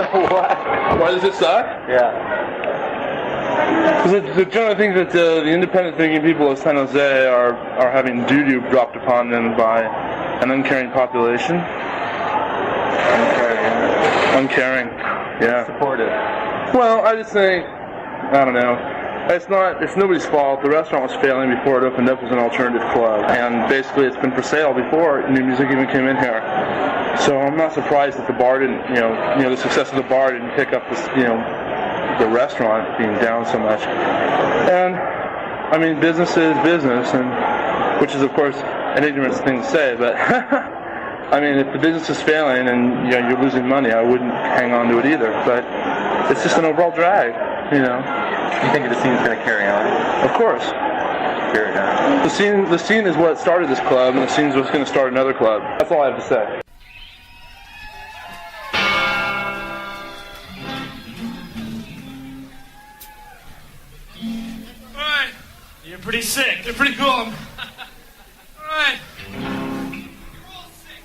What? Why does it suck? Yeah. Because the general thing that the independent thinking people of San Jose are having doo-doo dropped upon them by an uncaring population. Uncaring. Yeah. Supportive. Well, I just think, I don't know. It's nobody's fault. The restaurant was failing before it opened up as an alternative club, and basically it's been for sale before new music even came in here. So I'm not surprised that the bar didn't, the success of the bar didn't pick up this, the restaurant being down so much. And I mean, business is business, and which is of course an ignorant thing to say, but I mean, if the business is failing and you're losing money, I wouldn't hang on to it either. But it's just an overall drag, You think the scene's going to carry on? Of course. Carry on. The scene is what started this club, and the scene is what's going to start another club. That's all I have to say. All right. You're pretty sick. You're pretty cool. All right. You're all sick.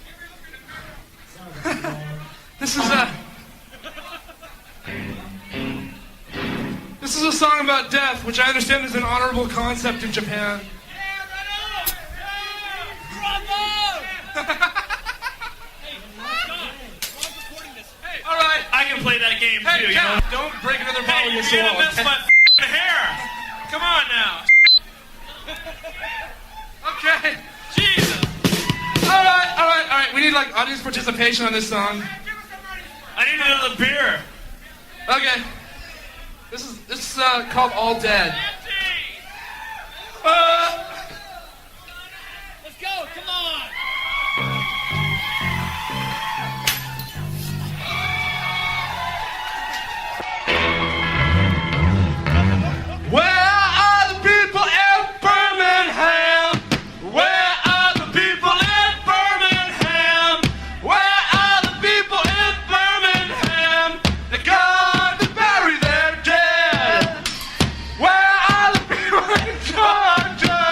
This is a song about death, which I understand is an honorable concept in Japan. Yeah, right on! Bravo! Hey, all right. I can play that game Hey, too, Cal, don't break another bottle Hey, of you're Sol. gonna mess my hair! Come on now! Okay. Jesus! All right. We need audience participation on this song. I need another beer! Okay. This is called All Dead. Let's go, come on! Where are the people in Birmingham? Where are the people in Birmingham? Where are the people in Birmingham? They're going to bury their dead. Where are the people in Georgia?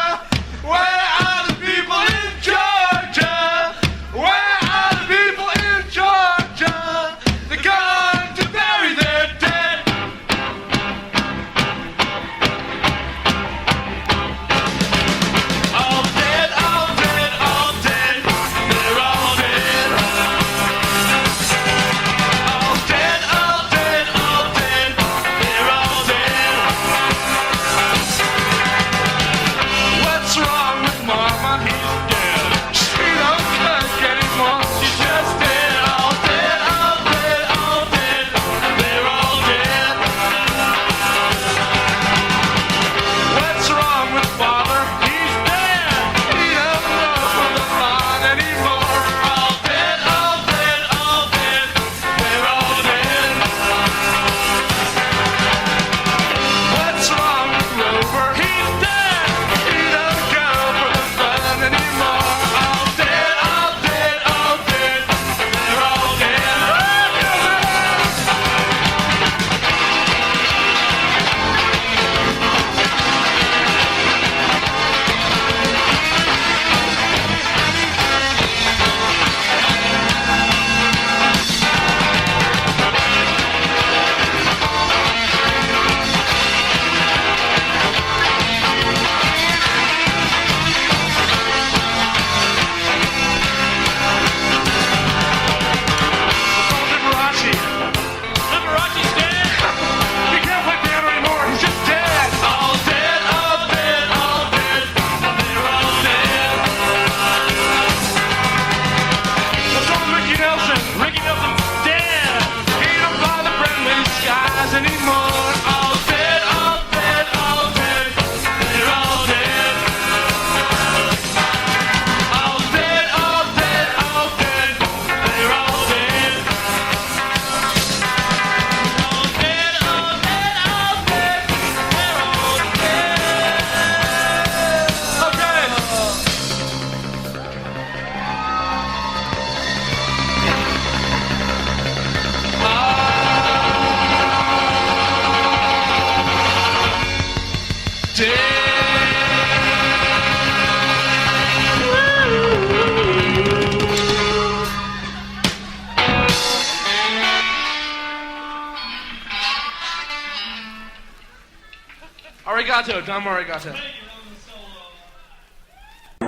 arigato, Dom arigato.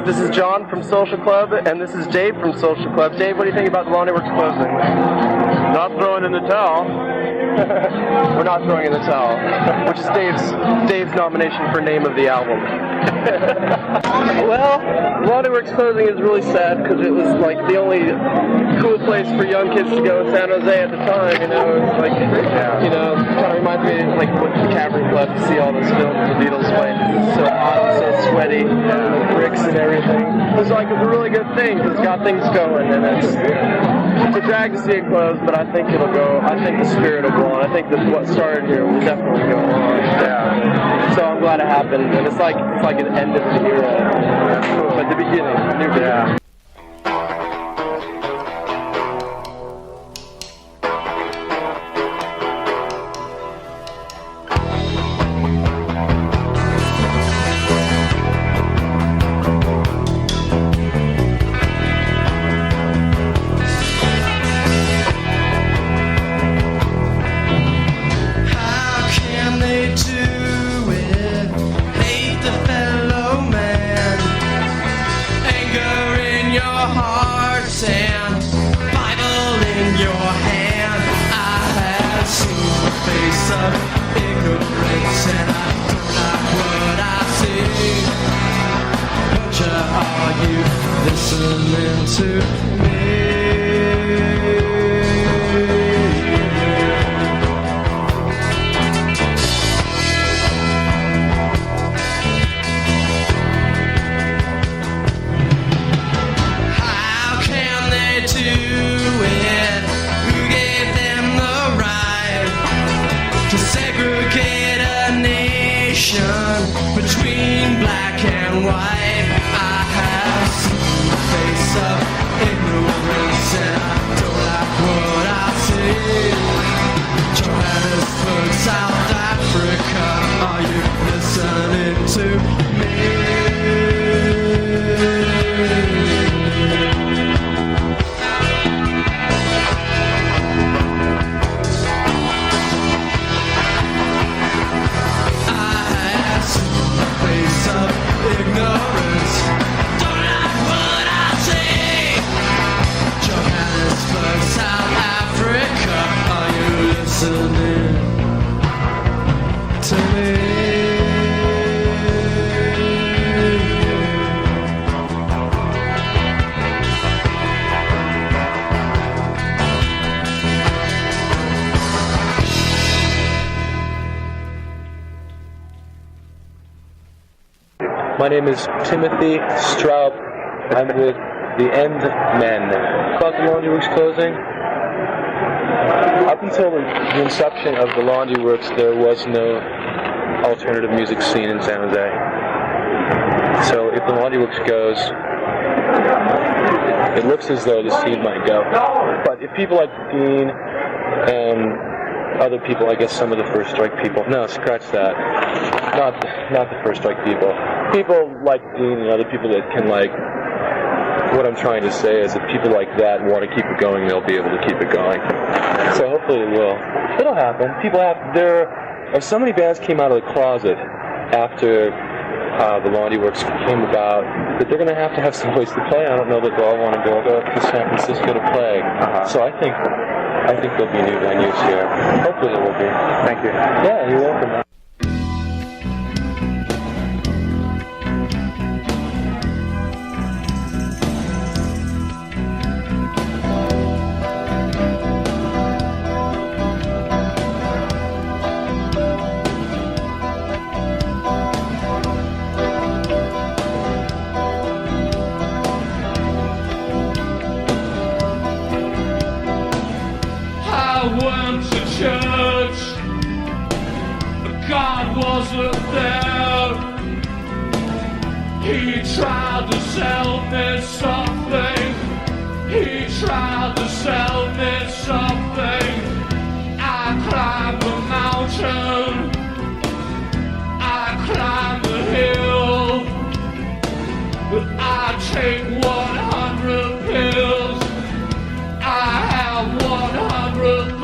This is John from Social Club, and this is Dave from Social Club. Dave, what do you think about the Laundry Works closing? Not throwing in the towel. We're not throwing in the towel, which is Dave's nomination for name of the album. Well, Laundry Works closing is really sad because it was like the only cool place for young kids to go in San Jose at the time. You know, it's like you know, kind of reminds me of like what the Cavern Club to see all those films the Beatles playing. It's so hot, and so sweaty, and bricks and everything. It's like it's a really good thing because it's got things going, and it's a drag to see it close, but I think it'll go. I think the spirit will go on. I think that what started here will definitely go on. Yeah. So I'm glad it happened, and it's like an end of the era, but the beginning, a new beginning. My name is Timothy Straub. I'm with the End Men. About the Laundry Works closing, up until the inception of the Laundry Works, there was no alternative music scene in San Jose. So if the Laundry Works goes, it looks as though the scene might go. But if people like Dean and other people, I guess some of the First Strike people, no, scratch that. Not the First Strike people. People like Dean and other people that can, like, what I'm trying to say is if people like that want to keep it going, they'll be able to keep it going. So hopefully it will. It'll happen. People have, so many bands came out of the closet after the Laundry Works came about that they're going to have some place to play. I don't know that they'll all want to go to San Francisco to play. So I think there'll be new venues here. Hopefully there will be. Thank you. Yeah, you're welcome.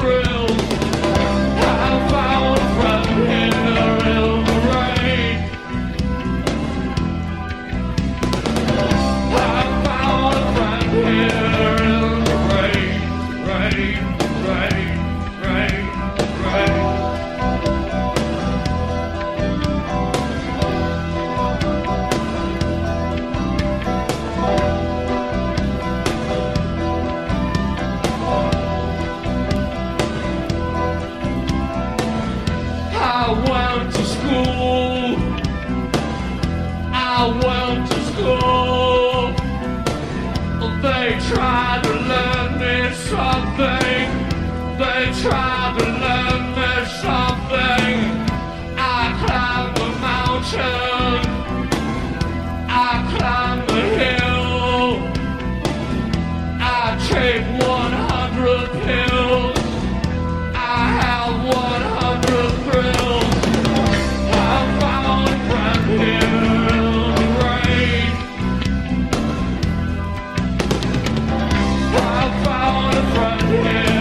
Thrills. I found a friend here in the rain. tried to learn me something. I climbed the mountain. I climbed the hill. I take 100 pills. I have 100 thrills. I found a friend here in the rain. I found a friend here.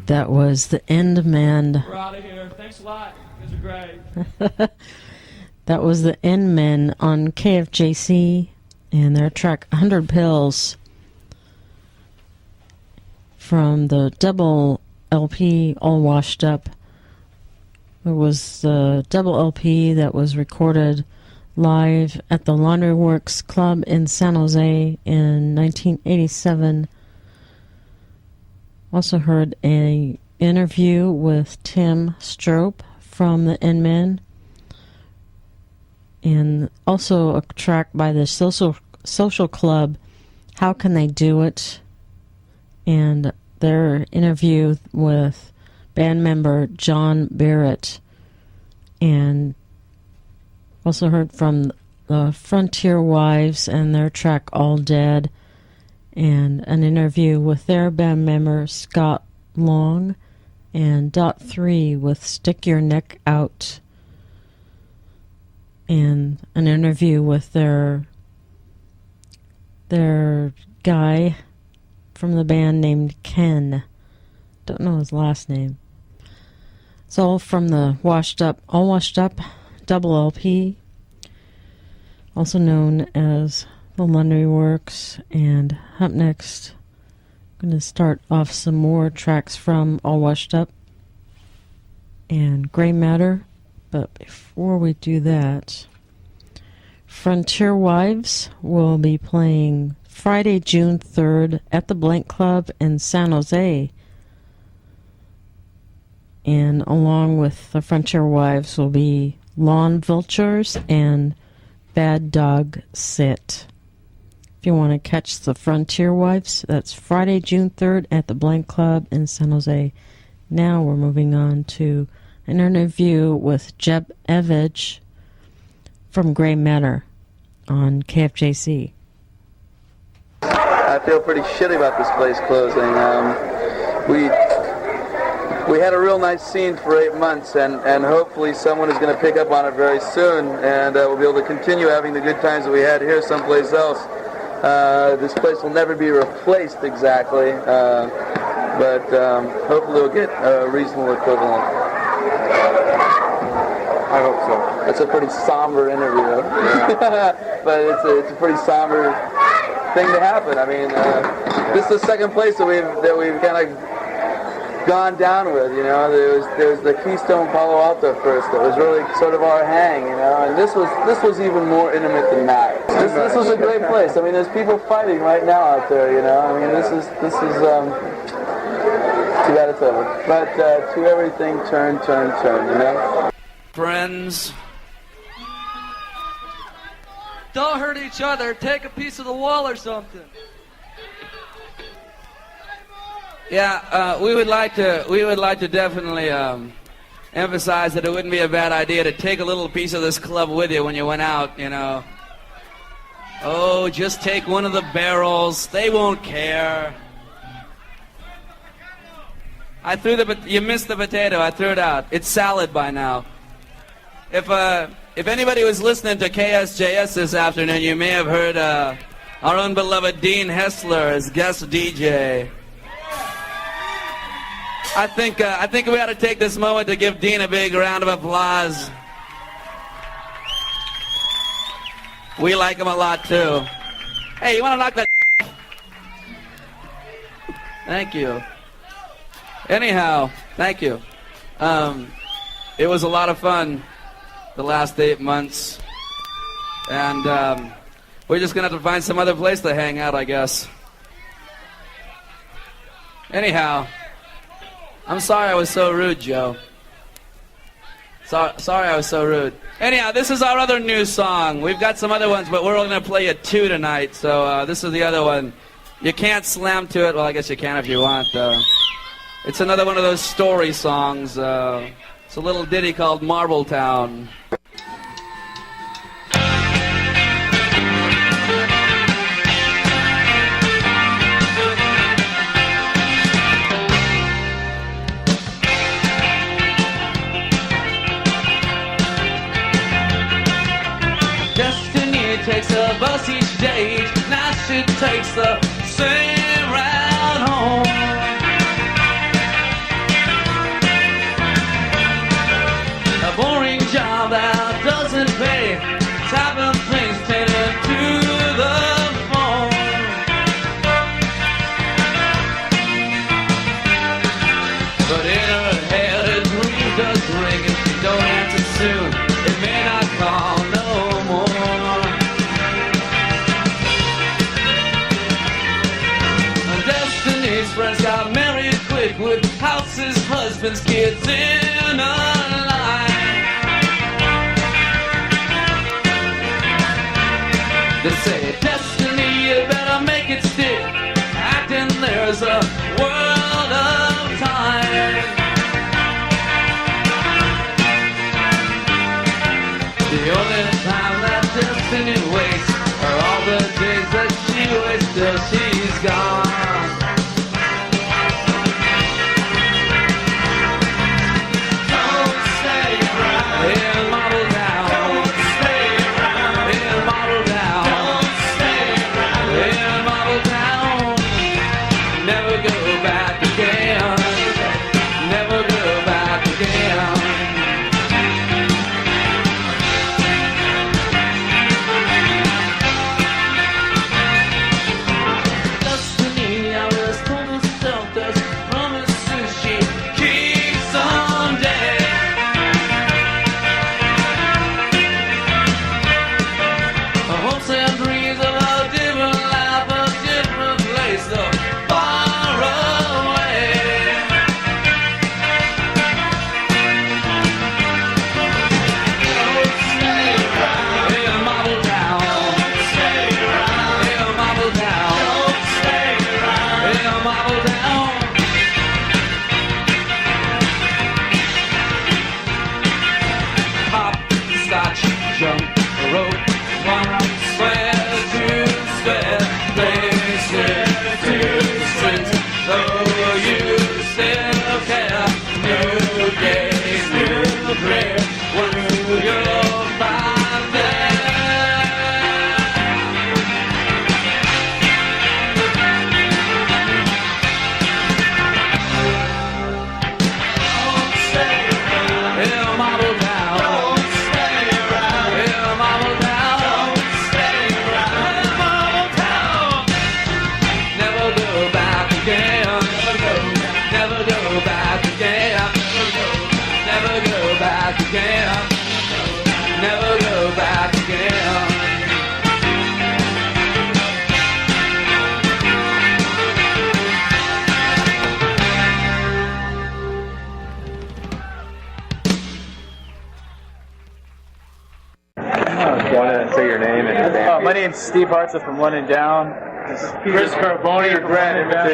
That was the End Men. We're out of here. Thanks a lot. You guys are great. That was the End Men on KFJC and their track 100 Pills from the double LP All Washed Up. It was the double LP that was recorded live at the Laundry Works Club in San Jose in 1987. Also heard an interview with Tim Strope from the End Men, and also a track by the Social Club, How Can They Do It, and their interview with band member John Barrett. And also heard from the Frontier Wives and their track All Dead, and an interview with their band member Scott Long, and Dot 3 with Stick Your Neck Out, and an interview with their guy from the band named Ken. Don't know his last name. It's all from the All Washed Up double LP, also known as the Laundry Works. And up next, I'm going to start off some more tracks from All Washed Up and Gray Matter. But before we do that, Frontier Wives will be playing Friday, June 3rd at the Blank Club in San Jose. And along with the Frontier Wives will be Lawn Vultures and Bad Dog Sit. If you want to catch the Frontier Wives, that's Friday, June 3rd at the Blank Club in San Jose. Now we're moving on to an interview with Jeb Evage from Gray Matter on KFJC. I feel pretty shitty about this place closing. we had a real nice scene for 8 months, and hopefully someone is going to pick up on it very soon, and we'll be able to continue having the good times that we had here someplace else. This place will never be replaced exactly, but hopefully we'll get a reasonable equivalent. I hope so. That's a pretty somber interview, but it's a pretty somber thing to happen. I mean, this is the second place that we've kind of gone down with. You know, there was the Keystone Palo Alto first. That was really sort of our hang. You know, and this was even more intimate than that. This was a great place. I mean, there's people fighting right now out there. You know, I mean, this is too bad it's over. But to everything, turn. You know. Friends, don't hurt each other. Take a piece of the wall or something. Yeah, we would like to definitely emphasize that it wouldn't be a bad idea to take a little piece of this club with you when you went out. You know. Oh, just take one of the barrels. They won't care. You missed the potato. I threw it out. It's salad by now. If anybody was listening to KSJS this afternoon, you may have heard our own beloved Dean Hessler as guest DJ. I think we ought to take this moment to give Dean a big round of applause. We like him a lot too. Hey, you want to knock that? Thank you. Anyhow, thank you. It was a lot of fun the last 8 months, and we're just gonna have to find some other place to hang out, I guess. Anyhow, I'm sorry I was so rude, Joe. Sorry I was so rude. Anyhow, this is our other new song. We've got some other ones, but we're only gonna play you 2 tonight, so this is the other one. You can't slam to it. Well, I guess you can if you want. It's another one of those story songs. It's a little ditty called Marbletown. Destiny takes a bus each day. Now she takes the same route home. Boring job that doesn't pay, type of things tended to the phone. But in her head a dream does ring. If you don't answer soon, it may not call no more. Destiny's friends got married quick with houses, husbands, kids in a line. They say, Destiny, you better make it stick. Acting there's a world of time. The only time that Destiny waits are all the days that she waits till she's gone. Don't stay around in Marbletown. Don't stay around in Marbletown. Don't stay My name's Steve Hartza from London Down. Chris Carboni from London Down.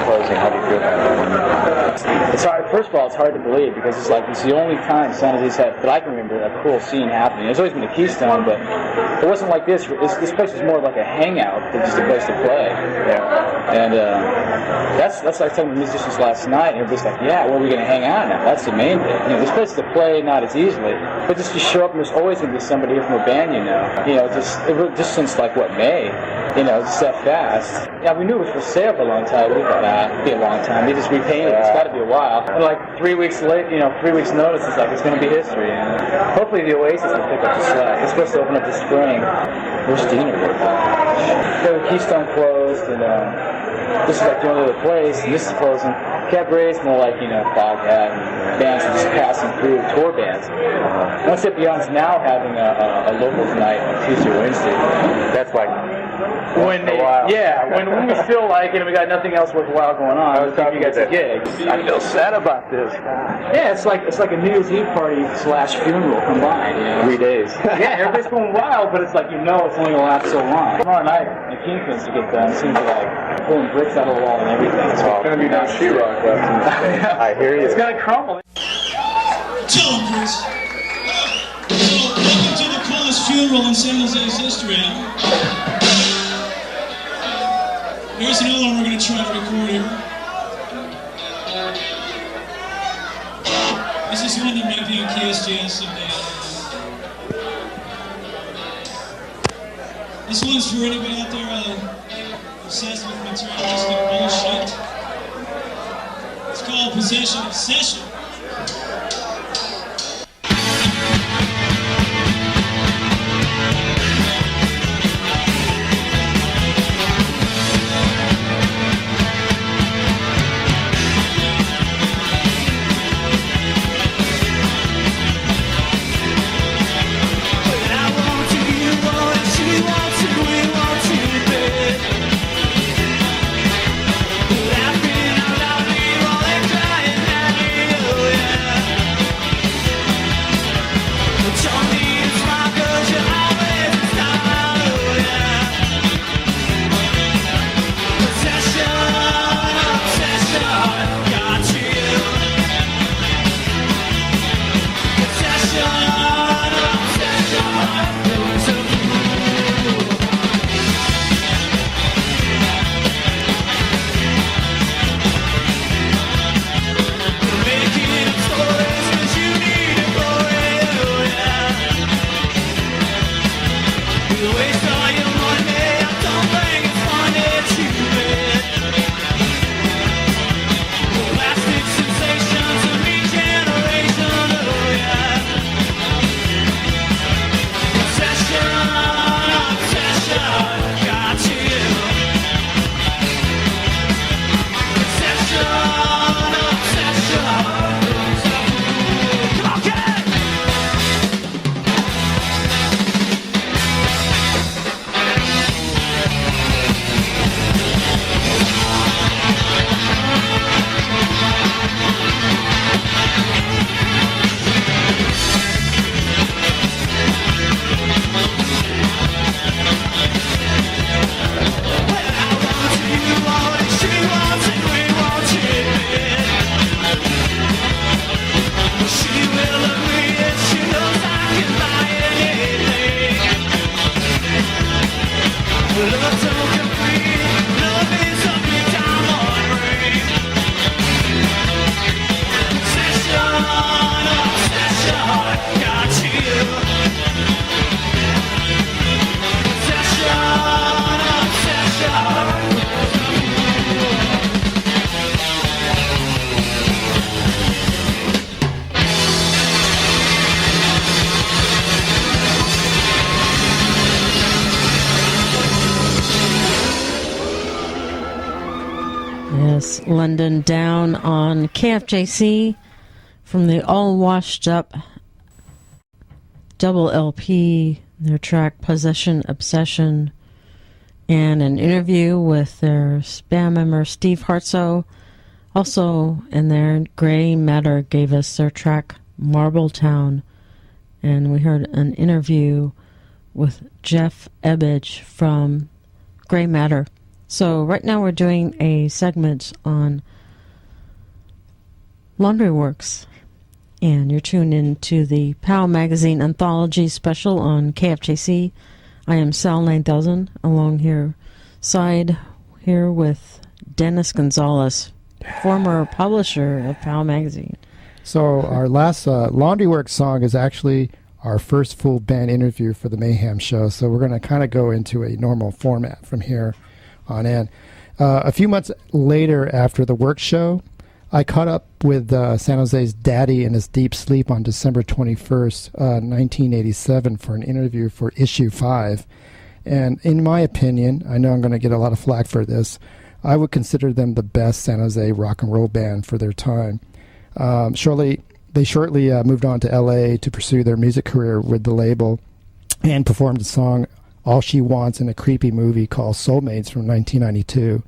Closing, how do you feel about it? It's hard. First of all, it's hard to believe because it's like it's the only time San Jose's had that I can remember a cool scene happening. There's always been a Keystone, but it wasn't like this. This place was more like a hangout than just a place to play. Yeah. And that's like talking to musicians last night, and they're just like, yeah, where are we going to hang out now? That's the main thing. You know, this place to play not as easily, but just to show up and there's always going to be somebody here from a band you know. You know, just since like what May. You know, just that fast. Yeah, we knew it was for sale for a long time. We thought, it'd be a long time. They just repainted it. It's got to be a while. And like 3 weeks late, 3 weeks notice, it's like, it's going to be history. And hopefully the Oasis will pick up the slack. It's supposed to open up this spring. Where's Dina? The Keystone closed, and this is like the only other place, and this is closing. Cabaret's more like, Foghat and bands are just passing through, tour bands. One Step Beyond's now having a locals night on Tuesday or Wednesday. That's like when we feel like we got nothing else worthwhile going on. I was talking you guys a gig. I feel sad about this. Yeah, it's like a New Year's Eve party / funeral combined. 3 days. Yeah, everybody's going wild, but it's like it's only gonna last so long. Tomorrow night, the Kingpins to get done. It seems like pulling bricks out of the wall and everything. It's all gonna be no sheetrock left in the state. I hear you. It's gonna crumble. Tell them, Chris. So, welcome to the coolest funeral in San Jose's history. Here's another one we're going to try to record here. This is one that might be on KSJS someday. This one's for anybody out there obsessed with materialistic bullshit. It's called Possession Obsession. London Down on KFJC from the All Washed Up double LP, their track Possession Obsession, and an interview with their band member Steve Hartza. Also in there, Grey Matter gave us their track Marble Town, and we heard an interview with Jeff Ebbage from Grey Matter. So right now we're doing a segment on Laundry Works, and you're tuned in to the Pow Magazine Anthology special on KFJC. I am Sal 9000, along here with Dennis Gonzalez, former publisher of Pow Magazine. So our last Laundry Works song is actually our first full band interview for the Mayhem show. So we're going to kind of go into a normal format from here on in. A few months later, after the work show, I caught up with San Jose's Daddy in his deep sleep on December 21st, 1987 for an interview for Issue 5. And in my opinion, I know I'm going to get a lot of flack for this, I would consider them the best San Jose rock and roll band for their time. They shortly moved on to LA to pursue their music career with the label and performed the song All She Wants in a creepy movie called Soulmates from 1992.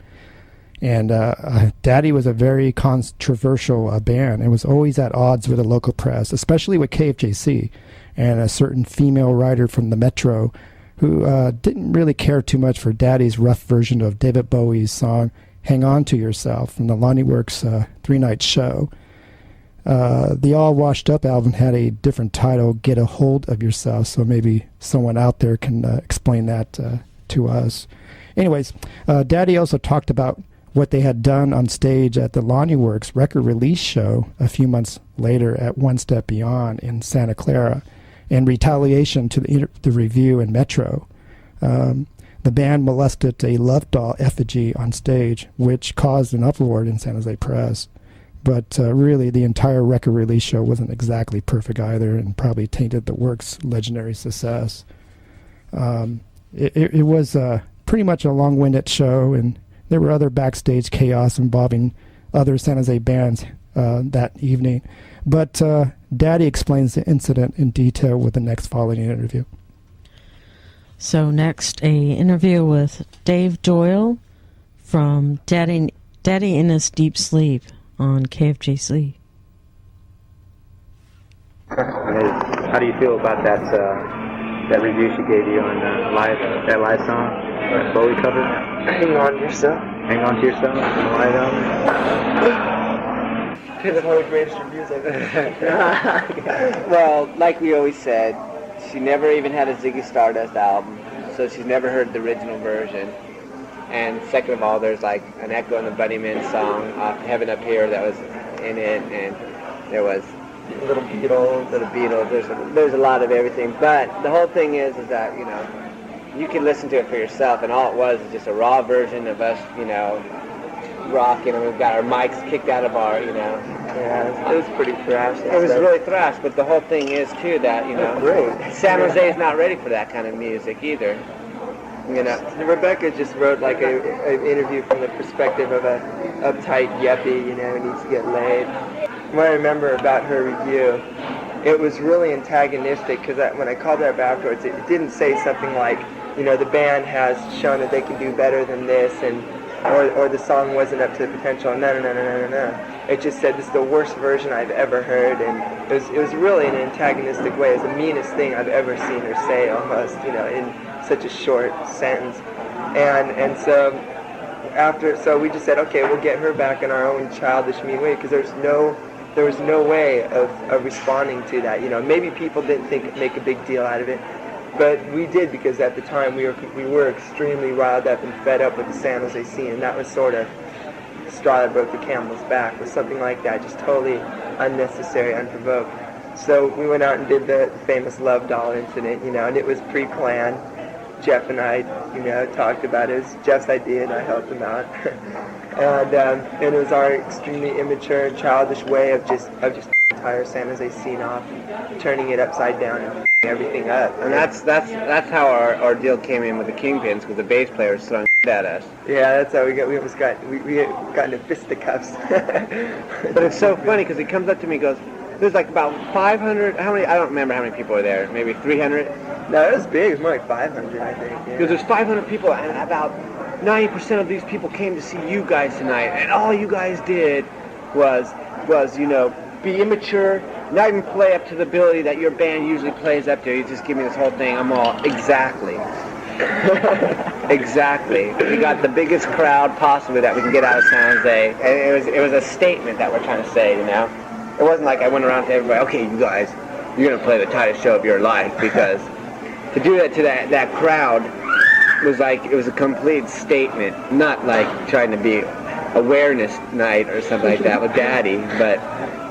And Daddy was a very controversial band and was always at odds with the local press, especially with KFJC and a certain female writer from the Metro who didn't really care too much for Daddy's rough version of David Bowie's song Hang On To Yourself from the Laundry Works 3-night show. The All Washed Up album had a different title, Get a Hold of Yourself, so maybe someone out there can explain that to us. Anyways, Daddy also talked about what they had done on stage at the Laundry Works record release show a few months later at One Step Beyond in Santa Clara in retaliation to the review in Metro. The band molested a love doll effigy on stage, which caused an uproar in San Jose press. But really, the entire record release show wasn't exactly perfect either and probably tainted the work's legendary success. It was pretty much a long-winded show, and there were other backstage chaos involving other San Jose bands that evening. But Daddy explains the incident in detail with the next following interview. So next, a interview with Dave Doyle from Daddy in His Deep Sleep on KFJC. How do you feel about that review she gave you on that live song, that Bowie cover? Hang on to yourself. Hang On To Yourself, the live album. One of the greatest reviews I've ever. Well, like we always said, she never even had a Ziggy Stardust album, so she's never heard the original version. And second of all, there's like an echo in the Buddy Men song, Heaven Up Here, that was in it, and there was Little Beatles. There's a lot of everything, but the whole thing is that, you know, you can listen to it for yourself, and all it was is just a raw version of us, you know, rocking, and we've got our mics kicked out of our, you know. Yeah, it was pretty thrash. It was really thrash, but the whole thing is, too, that, you know, San Jose is not ready for that kind of music either. You know, Rebecca just wrote like an interview from the perspective of a uptight yuppie, you know, who needs to get laid. What I remember about her review, it was really antagonistic because when I called her up afterwards, it didn't say something like, you know, the band has shown that they can do better than this, and or the song wasn't up to the potential. No. It just said this is the worst version I've ever heard, and it was really in an antagonistic way. It was the meanest thing I've ever seen her say, almost, you know, in such a short sentence. And so so we just said, okay, we'll get her back in our own childish, mean way, because there was no way of responding to that. You know, maybe people didn't make a big deal out of it, but we did, because at the time we were extremely riled up and fed up with the San Jose scene, and that was sort of the straw that broke the camel's back, was something like that, just totally unnecessary, unprovoked. So we went out and did the famous love doll incident, you know, and it was pre-planned. Jeff and I, you know, talked about it. It was Jeff's idea, and I helped him out. And it was our extremely immature and childish way of just the entire San Jose scene off, turning it upside down and everything up. And that's how our deal came in with the Kingpins, because the bass player was throwing at us. Yeah, that's how we got into fisticuffs. But it's so funny because he comes up to me and goes, there's like about 500, I don't remember how many people were there, maybe 300? No, it was big, it was more like 500, I think. Because there's 500 people, and about 90% of these people came to see you guys tonight, and all you guys did was, you know, be immature, not even play up to the ability that your band usually plays up to. You just give me this whole thing. I'm all, exactly. Exactly. We got the biggest crowd possibly that we can get out of San Jose. And it was a statement that we're trying to say, you know? It wasn't like I went around to everybody, okay, you guys, you're going to play the tightest show of your life, because to do that to that crowd was like, it was a complete statement, not like trying to be awareness night or something like that with Daddy, but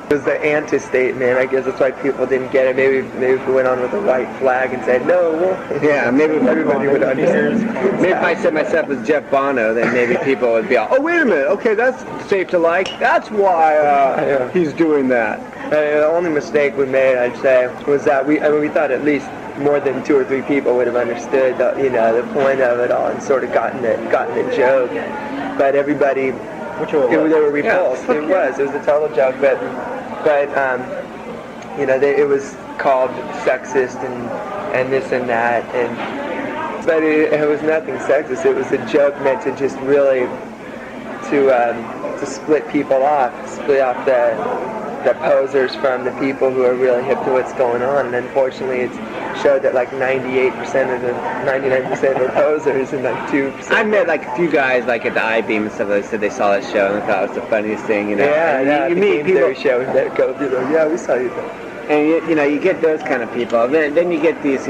it was the anti-statement. I guess that's why people didn't get it. Maybe if we went on with a white flag and said no. Yeah, maybe everybody would understand. Maybe if I said myself as Jeff Bono, then maybe people would be all, oh wait a minute, okay, that's safe to like. That's why he's doing that. The only mistake we made, I'd say, was that we thought at least more than 2 or 3 people would have understood the point of it all and sort of gotten the joke. But everybody, they were repulsed. Yeah, it was a total joke. But it was called sexist and this and that. But it was nothing sexist. It was a joke meant to just really to split people off, split off the posers from the people who are really hip to what's going on. And unfortunately, it's showed that like 99% are posers and like 2%. I met like a few guys like at the I-Beam and stuff. They said they saw that show and they thought it was the funniest thing, you know. Yeah, you meet people. Show and that go, yeah, we saw you there. And you get those kind of people. Then you get these,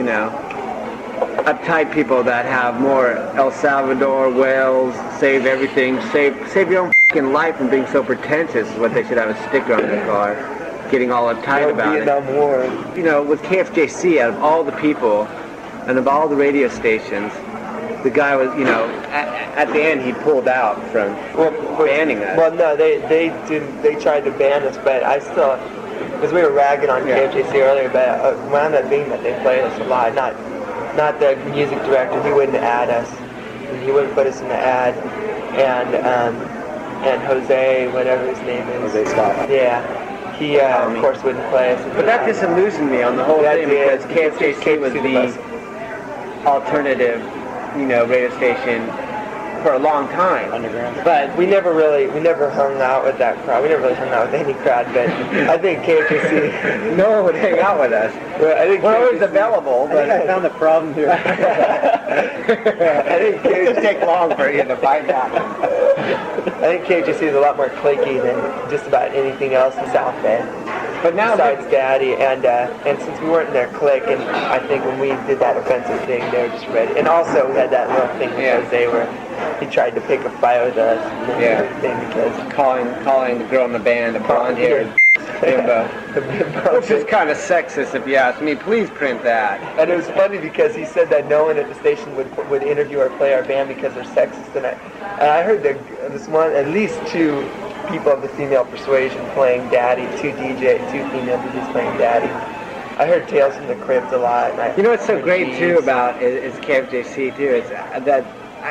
uptight people that have more El Salvador, Wales, save everything, save your own fucking life from being so pretentious is what they should have a sticker on their car. Getting all uptight about Vietnam War. With KFJC, out of all the people and of all the radio stations, the guy was, at the end he pulled out from banning us. Well, no, they didn't. They tried to ban us, but I still, because we were ragging on KFJC earlier, but when that being that they played us a lot, not the music director, he wouldn't add us, he wouldn't put us in the ad, and Jose, whatever his name is. Jose Scott. Yeah. He, of course, wouldn't play us. But that disillusioned me on the whole thing, because KFJC was the alternative, radio station for a long time. Underground. But we never hung out with that crowd. We never really hung out with any crowd, but I think KFJC, no one would hang out with us. Well, I think we're always available, but I found the problem here. I think it would take long for you to find out. I think KFJC is a lot more cliquey than just about anything else in South Bay. But now, besides Daddy, and since we weren't in their clique, and I think when we did that offensive thing, they were just ready. And also, we had that little thing with Jose where he tried to pick a fight with us. Everything because calling the girl in the band a blonde-haired bimbo, which is kind of sexist if you ask me. Please print that. And it was funny because he said that no one at the station would interview or play our band because they're sexist. And I heard that at least 2 people of the female persuasion playing Daddy, 2 female DJs playing Daddy. I heard Tales from the Crypt a lot. What's so great too about is KFJC too is that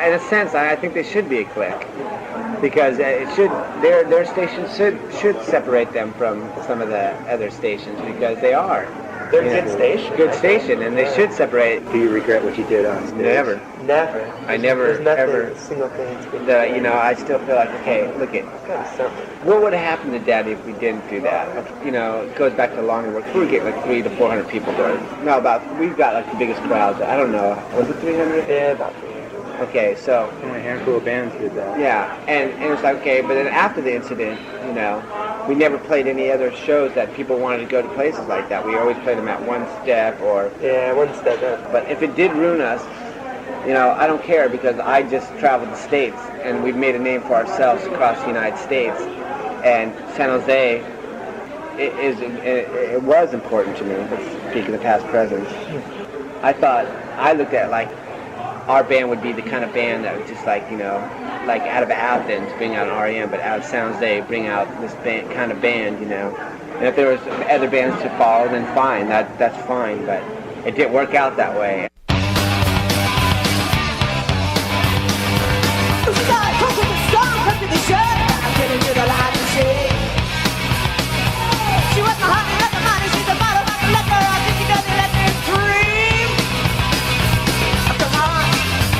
in a sense I think they should be a clique, because their station should separate them from some of the other stations, because they are. They're a good station. Good station, and they should separate. Do you regret what you did on stage? Never. I never, There's nothing, ever. a single thing. I still feel like, okay, look it. What would have happened to Daddy if we didn't do that? It goes back to longer work. We get like 300 to 400 people there. No, we've got like the biggest crowds. I don't know. Was it 300? Yeah, about 300. Okay, so. Only a handful of bands did that. Yeah, and it's like, okay, but then after the incident, we never played any other shows that people wanted to go to places like that. We always played them at One Step or... Yeah, One Step. But if it did ruin us, I don't care, because I just traveled the States, and we've made a name for ourselves across the United States. And San Jose, it was important to me, let's speak of the past present. I looked at it like our band would be the kind of band that would just like out of Athens bring out an REM, but out of San Jose bring out this kind of band, And if there was other bands to follow, then fine, that's fine, but it didn't work out that way.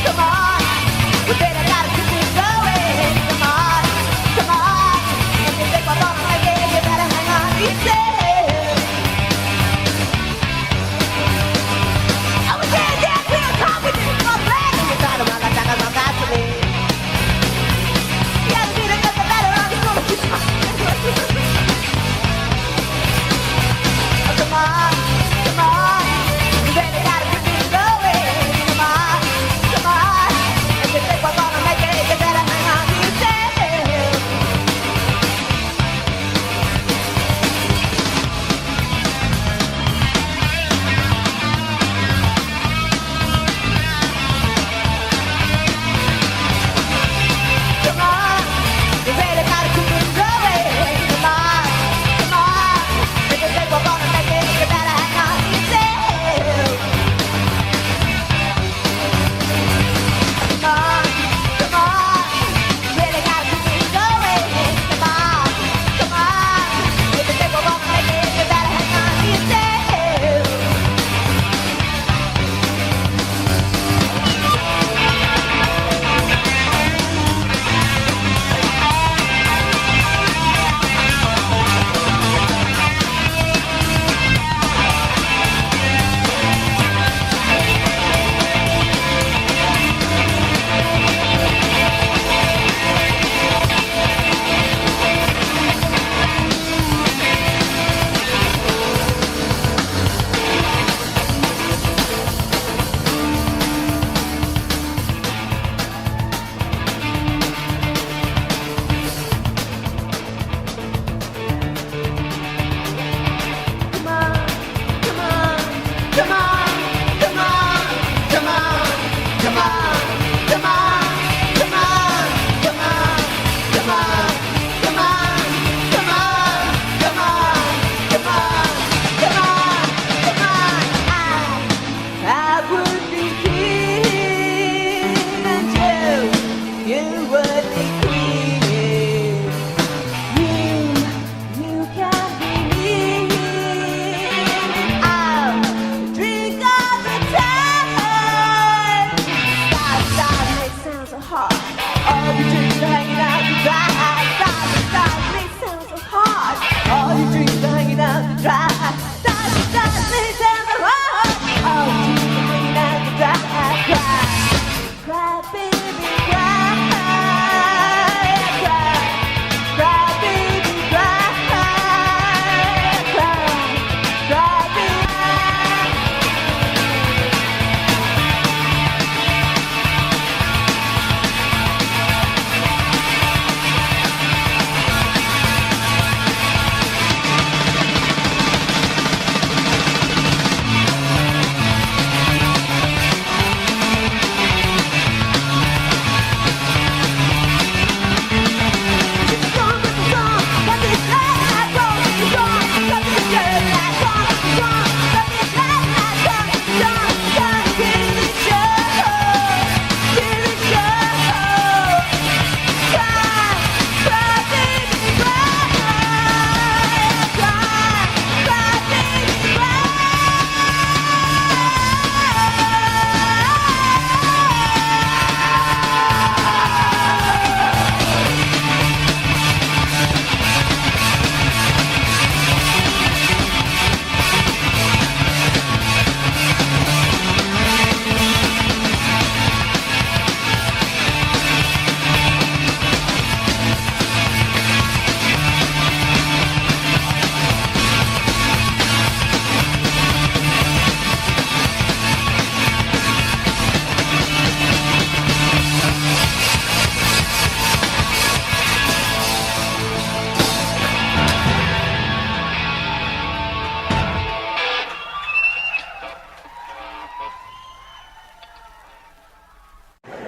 Come on,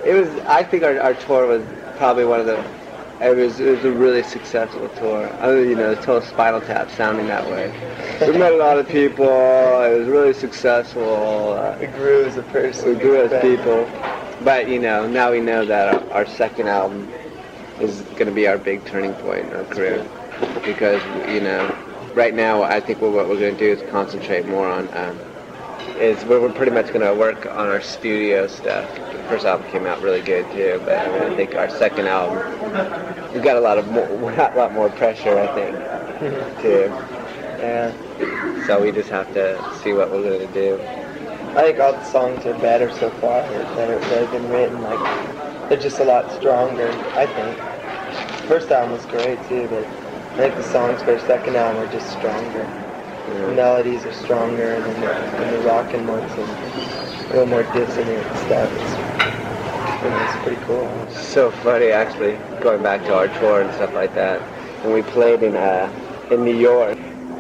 I think our tour was probably one of the. It was a really successful tour. The total Spinal Tap sounding that way. We met a lot of people. It was really successful. We grew as a person. We grew as people. But now we know that our second album is going to be our big turning point in our career, because right now I think what we're going to do is concentrate more on. We're pretty much going to work on our studio stuff. The first album came out really good too, but I think our second album, we've got a lot more pressure, I think, too. Yeah. So we just have to see what we're going to do. I think all the songs are better so far that have been written. Like, they're just a lot stronger, I think. The first album was great too, but I think the songs for the second album are just stronger. The melodies are stronger than the rockin' ones, and a little more dissonant stuff. It's pretty cool. So funny, actually, going back to our tour and stuff like that. When we played in New York,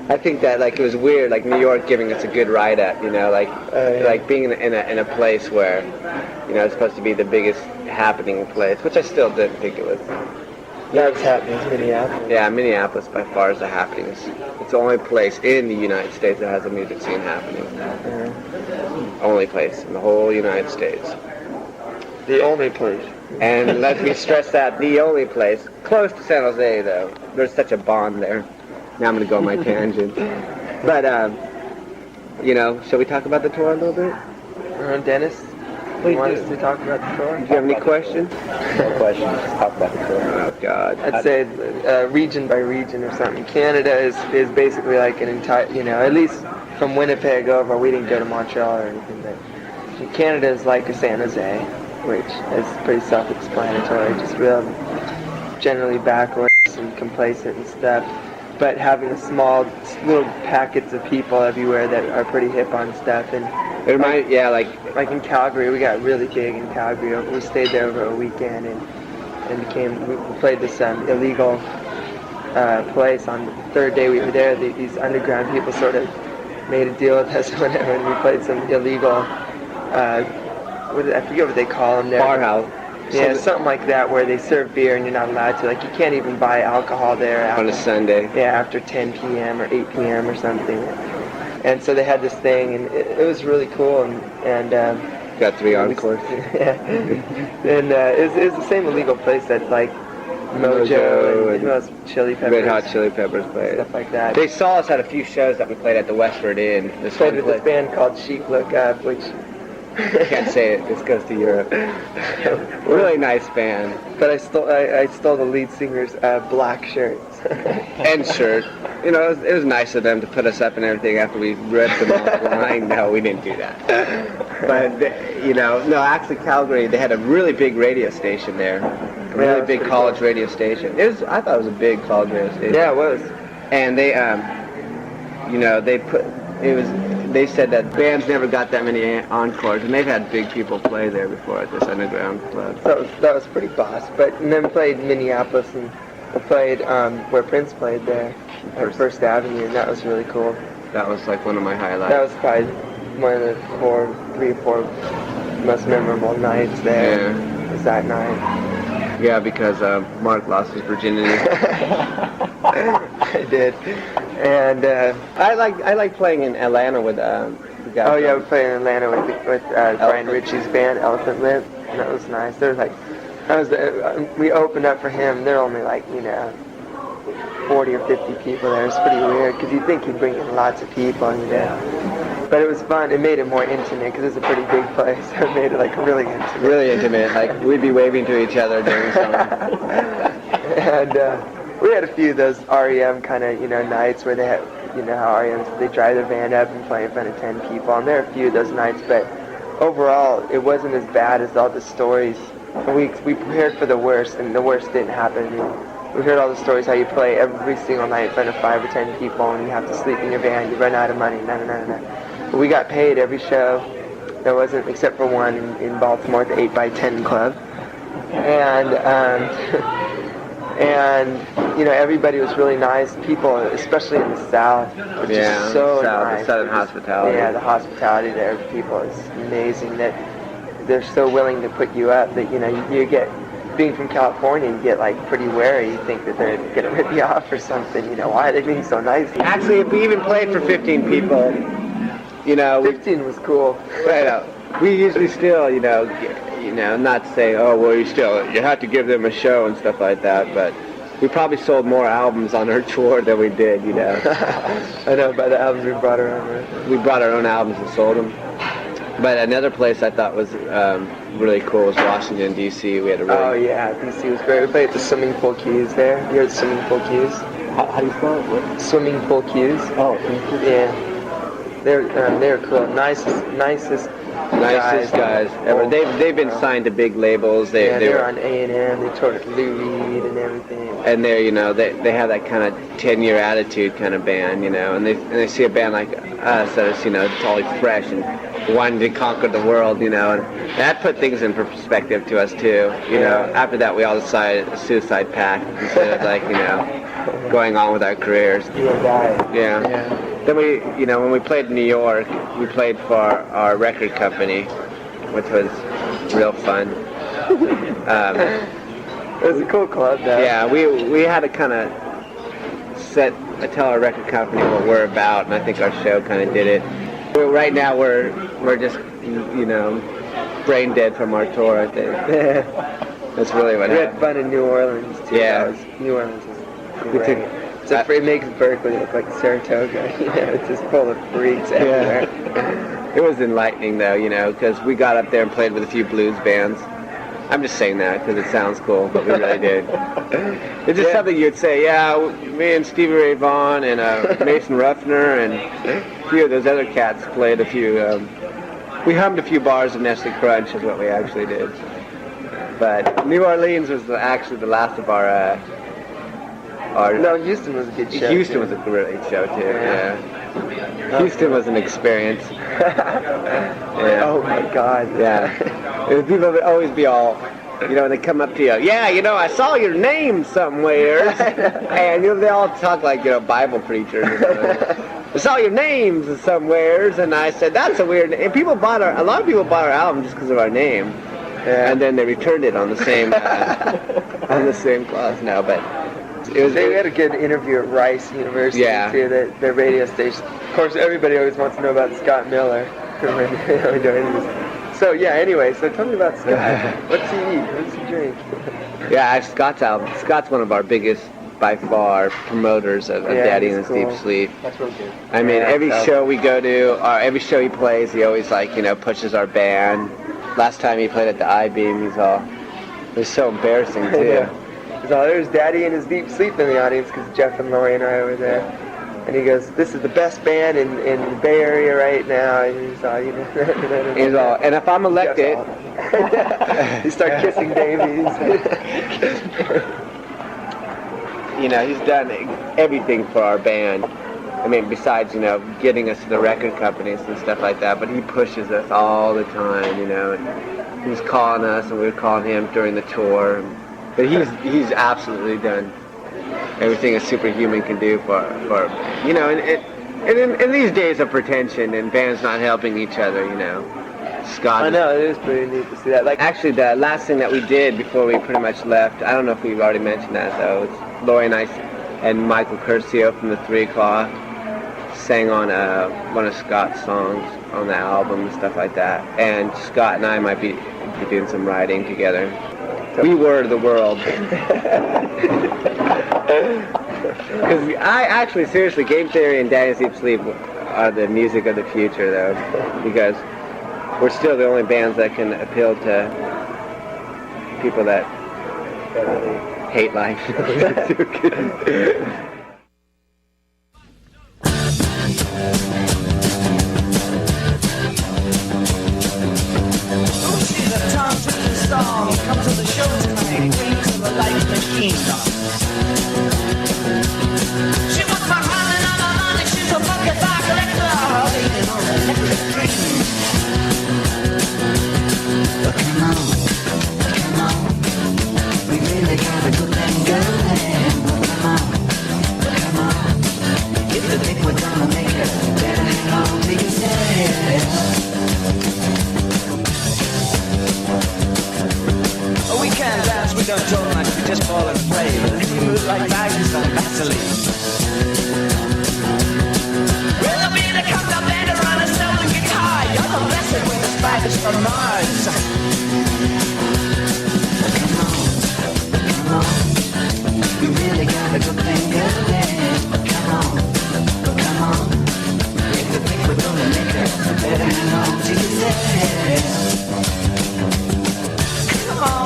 I think that it was weird, New York giving us a good ride at, like being in a place where, it's supposed to be the biggest happening place, which I still didn't think it was. That was happening in Minneapolis. Yeah, Minneapolis by far is the happenings. It's the only place in the United States that has a music scene happening. Only place in the whole United States. The only place. And let me stress that, the only place. Close to San Jose, though. There's such a bond there. Now I'm going to go on my tangent. But, shall we talk about the tour a little bit? Dennis? You want us to talk about the tour? Do you have any questions? No questions. Just talk about the tour. Oh, God. I'd say region by region or something. Canada is basically like an entire, at least from Winnipeg over, we didn't go to Montreal or anything, but Canada is like a San Jose, which is pretty self-explanatory, just real generally backwards and complacent and stuff, but having a small little packets of people everywhere that are pretty hip on stuff. And like in Calgary, we got really big in Calgary. We stayed there over a weekend and we played this illegal place. On the third day we were there, these underground people sort of made a deal with us when we played some illegal, I forget what they call them there. Bar house. Yeah, something like that, where they serve beer and you're not allowed to. Like, you can't even buy alcohol there on a Sunday. Yeah, after 10 p.m. or 8 p.m. or something. And so they had this thing, and it was really cool. And got 3 encores. Yeah. And it was the same illegal place that, like, Mojo and Los Chili Peppers. Red Hot Chili Peppers played. Stuff like that. They saw us at a few shows that we played at the Westford Inn. We played with this band called Sheep Look Up, which... I can't say it. This goes to Europe. Really nice band. But I stole the lead singer's black shirts. And shirt. It was nice of them to put us up and everything after we ripped them off the line. No, we didn't do that. But, no, actually Calgary, they had a really big radio station there. A really big college radio station. I thought it was a big college radio station. Yeah, it was. And they, they said that bands never got that many encores, and they've had big people play there before at this underground club. That was pretty boss. And then we played Minneapolis, and we played where Prince played there at First Avenue, and that was really cool. That was like one of my highlights. That was probably one of the 3 or 4 most memorable nights there. Yeah. Was that night. Yeah, because Mark lost his virginity. I did. And I like playing in Atlanta with guys. Oh yeah, we played in Atlanta with Brian Ritchie's band, Elephant Lip, and that was nice. We opened up for him. There were only 40 or 50 people there. It was pretty weird because you'd think he'd bring in lots of people, But it was fun. It made it more intimate because it's a pretty big place. It made it really intimate. Really intimate. Like we'd be waving to each other during song. And we had a few of those REM kind of nights where they have how REM's, they drive their van up and play in front of 10 people, and there are a few of those nights. But overall, it wasn't as bad as all the stories. We prepared for the worst, and the worst didn't happen. We heard all the stories how you play every single night in front of 5 or 10 people, and you have to sleep in your van. You run out of money. No. But we got paid every show. There wasn't, except for one in Baltimore at the 8x10 Club. And everybody was really nice. People, especially in the South, which is so nice. The Southern hospitality. Yeah, the hospitality there, people is amazing. That they're so willing to put you up that, you know, you get, being from California, you get like pretty wary. You think that they're gonna rip you off or something. You know, why are they being so nice? Actually, if we even played for 15 people, you know, 15 was cool. Right. We usually still, you know, not to say, oh, well, you have to give them a show and stuff like that, but we probably sold more albums on our tour than we did, you know. I know, by the albums we brought our own, right? We brought our own albums and sold them. But another place I thought was really cool was Washington, D.C. We had a really... Oh, yeah, D.C. was great. We played at the Swimming Pool Keys there. You heard the Swimming Pool Keys? How do you spell it? What? Swimming Pool Keys. Oh, yeah. They're cool. Nicest guys ever. They've been signed to big labels. They were on A&M. They toured with Lou Reed and everything. And they're, you know, they have that kind of 10-year attitude kind of band, you know. And they see a band like us that is, you know, totally fresh and wanting to conquer the world, you know. And that put things in perspective to us too. You know, after that we all decided a suicide pact instead of like, you know, going on with our careers. You and I. Yeah. Then we, you know, when we played in New York, we played for our record company, which was real fun. It was a cool club, though. Yeah, we had to kind of tell our record company what we're about, and I think our show kind of did it. Right now we're just, you know, brain dead from our tour, I think. That's really what happened. We had fun in New Orleans, too. Yeah. New Orleans is great. It makes Berkeley look like Saratoga. You know, it's just full of freaks everywhere. Yeah. It was enlightening, though, you know, because we got up there and played with a few blues bands. I'm just saying that because it sounds cool, but we really did. It's just something you'd say, yeah, me and Stevie Ray Vaughan and Mason Ruffner and a few of those other cats played a few, we hummed a few bars of Nestle Crunch is what we actually did. But New Orleans was actually the last of our no, Houston was a good show. Houston was a great show, too, yeah. Houston was an experience. Yeah. Oh, my God. Yeah. People would always be all, you know, they come up to you, yeah, you know, I saw your name somewhere. And, you know, they all talk like, you know, Bible preachers. I saw your names somewheres, and I said, that's a weird name. And a lot of people bought our album just because of our name. Yeah. And then they returned it on the same, clause now, but... They had a good interview at Rice University, too, their radio station. Of course, everybody always wants to know about Scott Miller. So, yeah, anyway, so tell me about Scott. What's he eat? What's he drink? Yeah, Scott's album. Scott's one of our biggest, by far, promoters of Daddy and His Deep Sleep. That's really good. I mean, every show we go to, or every show he plays, he always, like, you know, pushes our band. Last time he played at the I-Beam, it was so embarrassing, too. Yeah. There's Daddy and His Deep Sleep in the audience because Jeff and Lori and I were there. And he goes, this is the best band in the Bay Area right now. And he's all, you know. He's all, and if I'm elected... He started kissing babies. You know, he's done everything for our band. I mean, besides, you know, getting us to the record companies and stuff like that. But he pushes us all the time, you know. And he was calling us and we were calling him during the tour. But he's absolutely done everything a superhuman can do for you know, and in these days of pretension and bands not helping each other, you know, Scott. I know, it is pretty neat to see that. Like, actually, the last thing that we did before we pretty much left, I don't know if we've already mentioned that though. It's Lori and I and Michael Curcio from the 3 O'Clock sang on one of Scott's songs on the album and stuff like that. And Scott and I might be doing some writing together. We were the world. Because I actually, seriously, Game Theory and Daddy's Deep Sleep are the music of the future, though. Because we're still the only bands that can appeal to people that hate life. Come to the show tonight, Queens of the Light Machine. She wants my money, not my money. She's a monkey bar collector, leaning on the necklace string. But come on, we really got a good thing going. But come on, if you think we're gonna make it, better hang on to your head. You don't talk much, you just fall and play. But you move like bags on Vaseline. Well, the beat that comes up and around a stolen guitar. You're the blessed with the spiders from Mars. Come on, you really got a good thing going. Come on. If you think we're gonna make it, better hang on to yourself. Come on.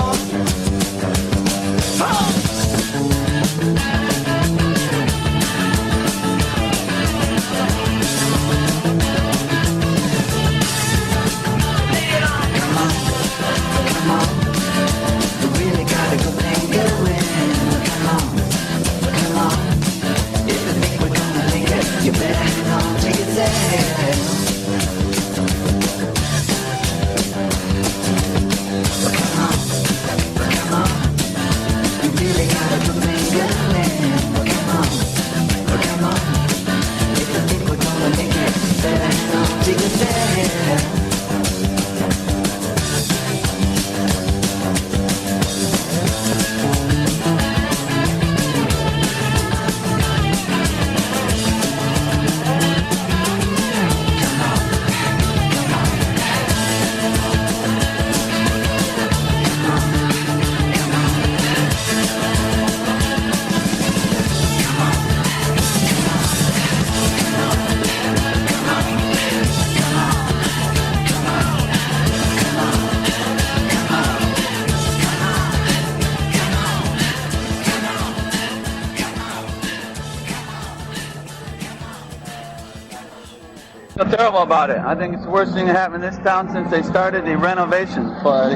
I feel terrible about it. I think it's the worst thing that happened in this town since they started the renovations for the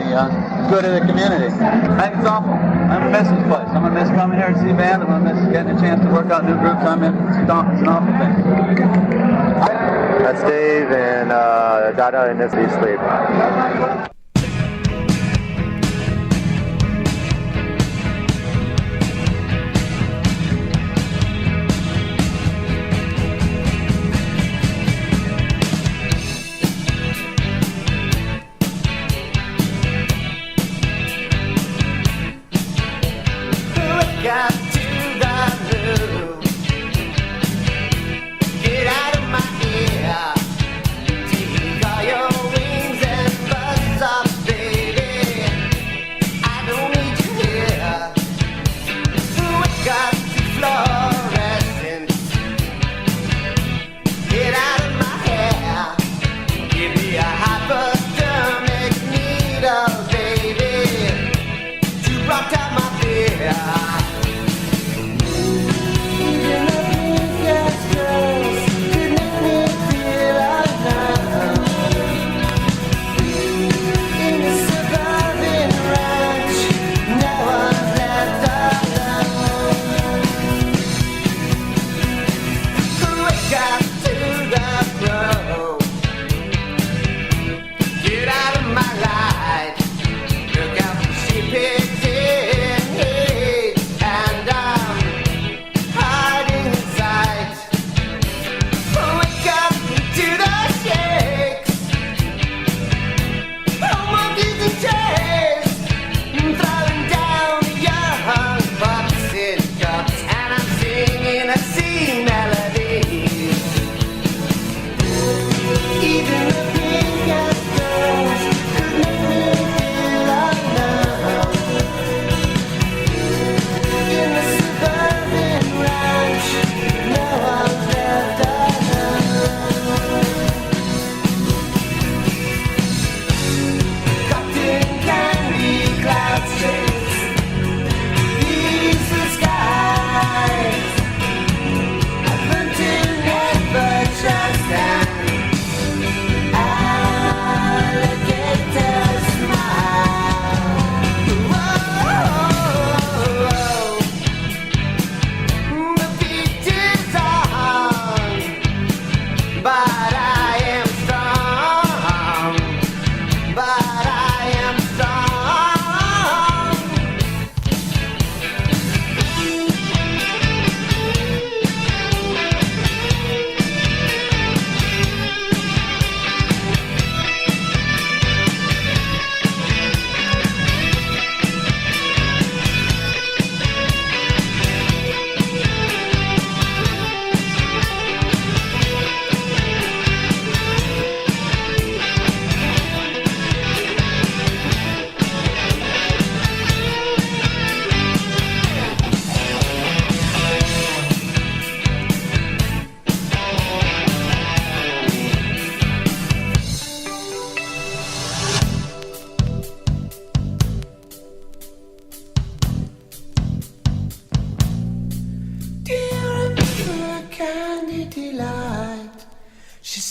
good of the community. I think it's awful. I'm going to miss this place. I'm going to miss coming here to see bands. I'm going to miss getting a chance to work out new groups I'm in. It's an awful thing. That's Dave and Dada and This Be Sleep. Get out of my ear. Take all your wings and buzz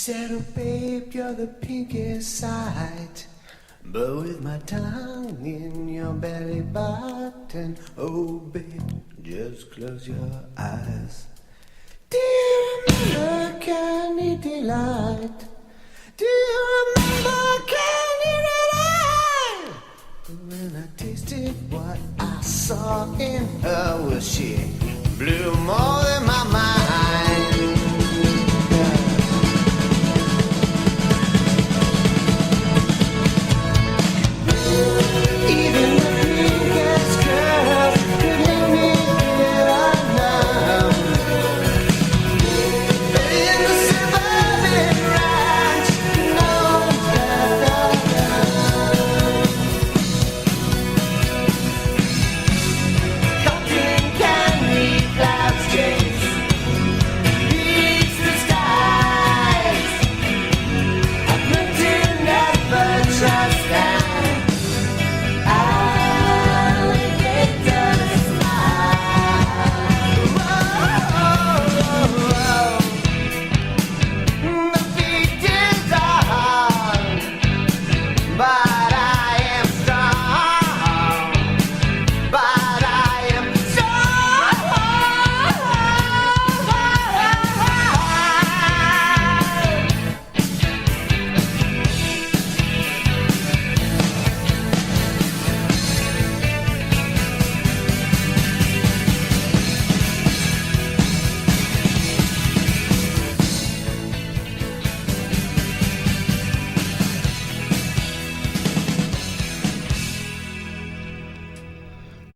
said, oh babe, you're the pinkest sight, but with my tongue in your belly button, oh babe, just close your eyes. Do you remember Candy Delight? Do you remember Candy Delight? When I tasted what I saw in her, well, she blew more than my mind.